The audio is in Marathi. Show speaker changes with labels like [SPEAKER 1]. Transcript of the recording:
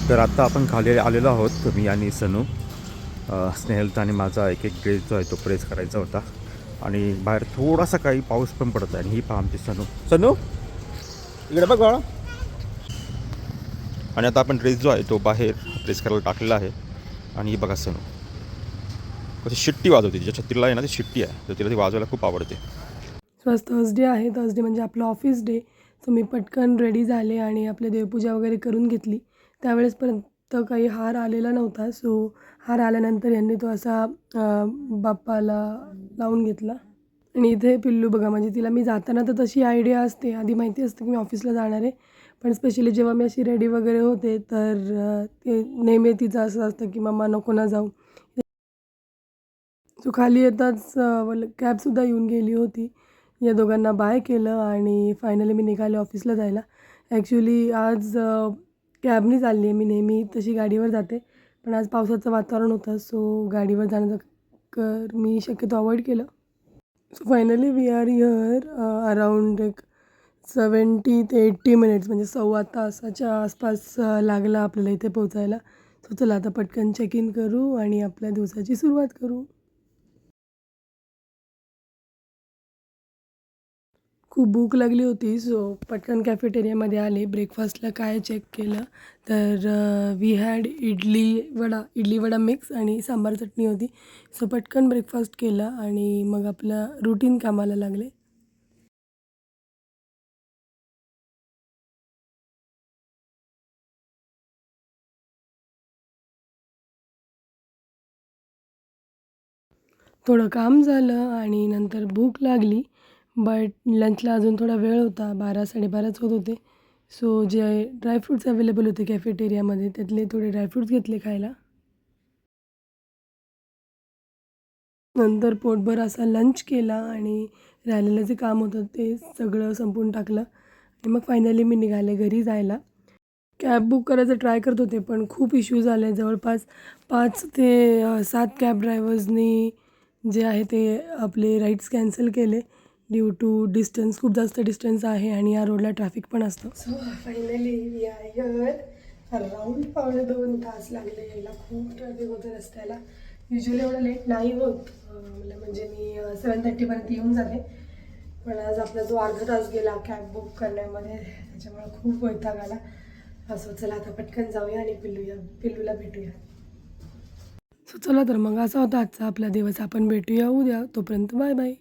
[SPEAKER 1] तर आत्ता आपण खाली आलेलो आहोत, मी आणि सनू. स्नेहलता आणि माझा एक ड्रेस जो आहे तो प्रेस करायचा होता आणि बाहेर थोडासा काही पाऊस पण पडत आहे. आणि ही पहा आमची सनू इकडे बघ बाळा. आणि आता आपण ड्रेस जो आहे तो बाहेर प्रेस करायला टाकलेला आहे. आणि ही बघा सनू कशी शिट्टी वाजवते, तिच्या छत्रीला आहे ना ती शिट्टी आहे, तर तिला ती वाजवायला खूप आवडते.
[SPEAKER 2] सो आज थर्सडे आहे. थर्सडे म्हणजे आपलं ऑफिस डे. सो मी पटकन रेडी झाले आणि आपली देवपूजा वगैरे करून घेतली. त्यावेळेसपर्यंत काही हार आलेला नव्हता. सो हार आल्यानंतर यांनी तो असा बाप्पाला लावून घेतला. आणि इथे पिल्लू बघा, म्हणजे तिला मी जाताना तर तशी आयडिया असते, आधी माहिती असतं की मी ऑफिसला जाणार आहे. पण स्पेशली जेव्हा मी अशी रेडी वगैरे होते तर ते नेहमी तिचं असं असतं की मम्मा नको ना जाऊ. सो खाली येताच कॅबसुद्धा येऊन गेली होती. या दोघांना बाय केलं आणि फायनली मी निघाले ऑफिसला जायला. ॲक्च्युली आज कॅबनी चालली आहे. मी नेहमी तशी गाडीवर जाते, पण आज पावसाचं वातावरण होतं, सो गाडीवर जाण्याचं मी शक्यतो अवॉइड केलं. So finally we are here around एक 70 ते 80 मिनिट्स, म्हणजे 1.25 तासाच्या आसपास लागला आपल्याला इथे पोहोचायला. सो चला आता पटकन चेक इन करू आणि आपल्या दिवसाची सुरुवात करू. खूप भूक लागली होती, सो पटकन कॅफेटेरियामध्ये आले. ब्रेकफास्टला काय चेक केलं तर we had idli vada mix आणि सांबार चटणी होती. सो पटकन ब्रेकफास्ट केला आणि मग आपलं रुटीन कामाला लागले. थोडं काम झालं आणि नंतर भूक लागली, बट लंचला अजून थोडा वेळ होता. 12-12:30च होत होते. सो जे ड्रायफ्रूट्स अवेलेबल होते कॅफेटेरियामध्ये त्यातले थोडे ड्रायफ्रूट्स घेतले खायला. नंतर पोटभर असा लंच केला आणि राहिलेलं जे काम होतं ते सगळं संपवून टाकलं आणि मग फायनली मी निघाले घरी जायला. कॅब बुक करायचं ट्राय करत होते, पण खूप इश्यू झाले. जवळपास 5 ते 7 कॅब ड्रायव्हर्सनी जे आहे ते आपले राईड्स कॅन्सल केले ड्यू टू डिस्टन्स. खूप जास्त डिस्टन्स आहे आणि या रोडला ट्रॅफिक पण असतं. So finally we are here. Around 2.25 तास लागले यायला. खूप ट्रॅफिक होतं रस्त्याला. युजली एवढं लेट नाही होत, म्हणजे मी 7:30पर्यंत येऊन जाते. पण आज आपला जो अर्धा तास गेला कॅब बुक करण्यामध्ये, त्याच्यामुळे खूप वैताग आला. असं चला आता पटकन जाऊया आणि पिल्लूला भेटूया. सो चला तर मग असा होता आजचा आपला दिवस. आपण भेटूया उद्या. तोपर्यंत बाय बाय.